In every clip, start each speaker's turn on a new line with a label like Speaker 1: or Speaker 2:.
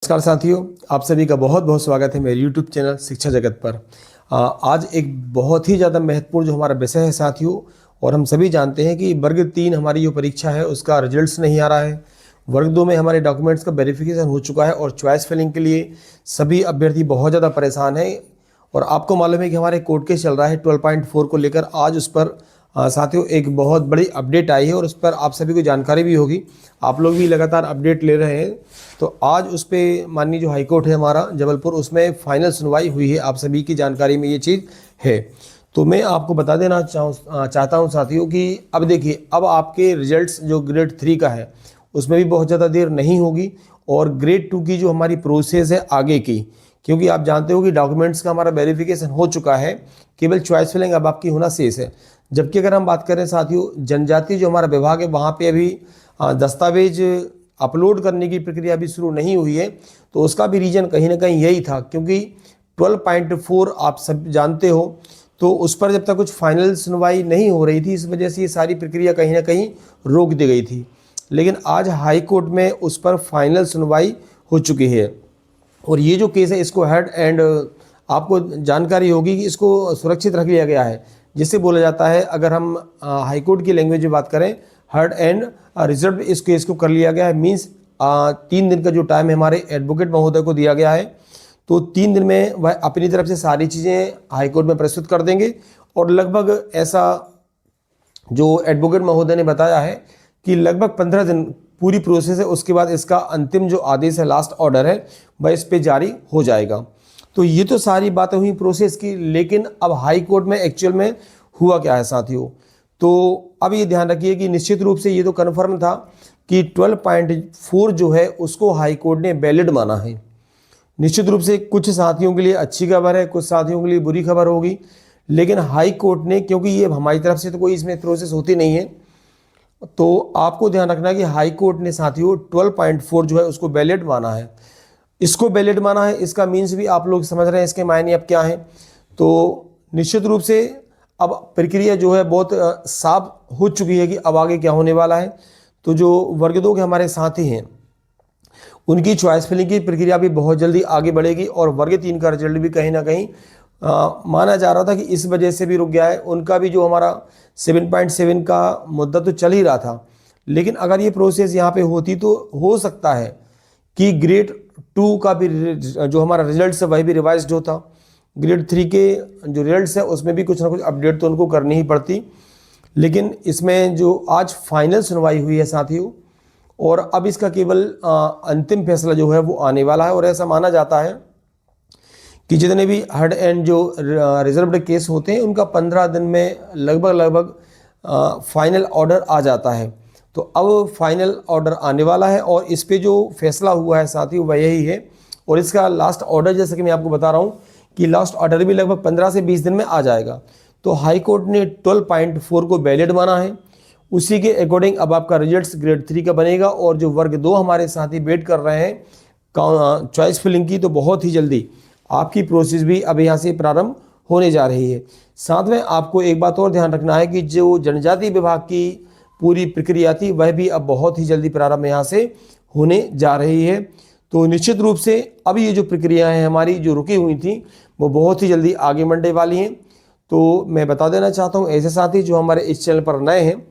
Speaker 1: नमस्कार साथियों, आप सभी का बहुत बहुत स्वागत है मेरे YouTube चैनल शिक्षा जगत पर। आज एक बहुत ही ज़्यादा महत्वपूर्ण जो हमारा विषय है साथियों, और हम सभी जानते हैं कि वर्ग 3 हमारी जो परीक्षा है उसका रिजल्ट्स नहीं आ रहा है। वर्ग 2 में हमारे डॉक्यूमेंट्स का वेरिफिकेशन हो चुका है और चॉइस फिलिंग के लिए सभी अभ्यर्थी बहुत ज़्यादा परेशान हैं। और आपको मालूम है कि हमारे कोर्ट केस चल रहा है 12.4 को लेकर। आज उस पर साथियों एक बहुत बड़ी अपडेट आई है और उस पर आप सभी को जानकारी भी होगी। आप लोग भी लगातार अपडेट ले रहे हैं। तो आज उस पर माननीय जो हाईकोर्ट है हमारा जबलपुर, उसमें फाइनल सुनवाई हुई है। आप सभी की जानकारी में ये चीज़ है। तो मैं आपको बता देना चाहता हूँ साथियों कि अब देखिए, अब आपके रिजल्ट्स जो ग्रेड 3 का है उसमें भी बहुत ज़्यादा देर नहीं होगी। और ग्रेड 2 की जो हमारी प्रोसेस है आगे की, क्योंकि आप जानते हो कि डॉक्यूमेंट्स का हमारा वेरिफिकेशन हो चुका है, केवल चॉइस फिलिंग अब आपकी होना शेष है। जबकि अगर हम बात करें साथियों, जनजातीय जो हमारा विभाग है वहाँ पे अभी दस्तावेज अपलोड करने की प्रक्रिया भी शुरू नहीं हुई है। तो उसका भी रीज़न कहीं ना कहीं यही था, क्योंकि 12.4 आप सब जानते हो, तो उस पर जब तक कुछ फाइनल सुनवाई नहीं हो रही थी, इस वजह से ये सारी प्रक्रिया कहीं ना कहीं रोक दी गई थी। लेकिन आज हाई कोर्ट में उस पर फाइनल सुनवाई हो चुकी है। और ये जो केस है इसको हेड एंड, आपको जानकारी होगी कि इसको सुरक्षित रख लिया गया है, जिससे बोला जाता है, अगर हम हाई कोर्ट की लैंग्वेज में बात करें, हर्ड एंड रिजर्व इस केस को कर लिया गया है। मीन्स 3 दिन का जो टाइम है हमारे एडवोकेट महोदय को दिया गया है। तो 3 दिन में वह अपनी तरफ से सारी चीज़ें हाई कोर्ट में प्रस्तुत कर देंगे। और लगभग ऐसा जो एडवोकेट महोदय ने बताया है कि लगभग 15 दिन पूरी प्रोसेस है, उसके बाद इसका अंतिम जो आदेश है, लास्ट ऑर्डर है, वह इस पे जारी हो जाएगा। तो ये तो सारी बातें हुई प्रोसेस की। लेकिन अब हाई कोर्ट में एक्चुअल में हुआ क्या है साथियों, तो अब ये ध्यान रखिए कि निश्चित रूप से ये तो कन्फर्म था कि 12.4 जो है उसको हाई कोर्ट ने वैलिड माना है। निश्चित रूप से कुछ साथियों के लिए अच्छी खबर है, कुछ साथियों के लिए बुरी खबर होगी। लेकिन हाई कोर्ट ने, क्योंकि ये हमारी तरफ से तो कोई इसमें प्रोसेस होती नहीं है, तो आपको ध्यान रखना है कि हाई कोर्ट ने साथियों 12.4 जो है उसको वैलिड माना है। इसको वैलिड माना है, इसका मीन्स भी आप लोग समझ रहे हैं इसके मायने अब क्या है। तो निश्चित रूप से अब प्रक्रिया जो है बहुत साफ हो चुकी है कि अब आगे क्या होने वाला है। तो जो वर्ग 2 के हमारे साथी हैं उनकी चॉइस फिलिंग की प्रक्रिया भी बहुत जल्दी आगे बढ़ेगी। और वर्ग 3 का रिजल्ट भी कहीं ना कहीं माना जा रहा था कि इस वजह से भी रुक गया है। उनका भी जो हमारा 7.7 का मुद्दा तो चल ही रहा था। लेकिन अगर ये प्रोसेस यहाँ पे होती तो हो सकता है कि ग्रेड 2 का भी जो हमारा रिजल्ट है वह भी रिवाइज्ड होता। ग्रेड 3 के जो रिजल्ट्स है उसमें भी कुछ ना कुछ अपडेट तो उनको करनी ही पड़ती। लेकिन इसमें जो आज फाइनल सुनवाई हुई है साथियों, और अब इसका केवल अंतिम फैसला जो है वो आने वाला है। और ऐसा माना जाता है कि जितने भी हर्ड एंड जो रिजर्व्ड केस होते हैं उनका 15 दिन में लगभग फाइनल ऑर्डर आ जाता है। तो अब फाइनल ऑर्डर आने वाला है और इस पे जो फैसला हुआ है साथियों वह यही है। और इसका लास्ट ऑर्डर, जैसे कि मैं आपको बता रहा हूँ कि लास्ट ऑर्डर भी लगभग 15 से 20 दिन में आ जाएगा। तो हाई कोर्ट ने 12.4 को वैलिड माना है। उसी के अकॉर्डिंग अब आपका रिजल्ट्स ग्रेड 3 का बनेगा। और जो वर्ग 2 हमारे साथी वेट कर रहे हैं चॉइस फिलिंग की, तो बहुत ही जल्दी आपकी प्रोसेस भी अब यहाँ से प्रारंभ होने जा रही है। साथ में आपको एक बात और ध्यान रखना है कि जो जनजातीय विभाग की पूरी प्रक्रिया थी वह भी अब बहुत ही जल्दी प्रारंभ यहाँ से होने जा रही है। तो निश्चित रूप से अब ये जो प्रक्रियाएं हमारी जो रुकी हुई थी वो बहुत ही जल्दी आगे बढ़ने वाली हैं। तो मैं बता देना चाहता हूँ ऐसे साथी जो हमारे इस चैनल पर नए हैं,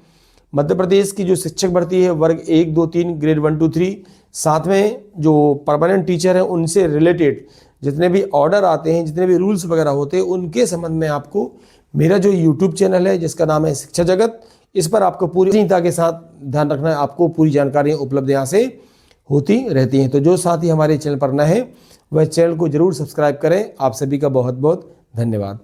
Speaker 1: मध्य प्रदेश की जो शिक्षक भर्ती है वर्ग 1, 2, 3 ग्रेड 1, 2, 3, साथ में जो परमानेंट टीचर हैं उनसे रिलेटेड जितने भी ऑर्डर आते हैं, जितने भी रूल्स वगैरह होते हैं, उनके संबंध में आपको मेरा जो यूट्यूब चैनल है जिसका नाम है शिक्षा जगत, इस पर आपको पूरी चिंता के साथ ध्यान रखना है। आपको पूरी जानकारियाँ उपलब्ध यहाँ से होती रहती हैं। तो जो साथी हमारे चैनल पर नए हैं वह चैनल को जरूर सब्सक्राइब करें। आप सभी का बहुत बहुत धन्यवाद।